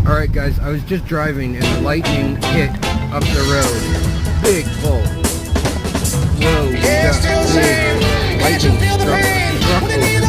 Alright guys, I was just driving and the lightning hit up the road. Big bolt. Whoa, we got big lightning struck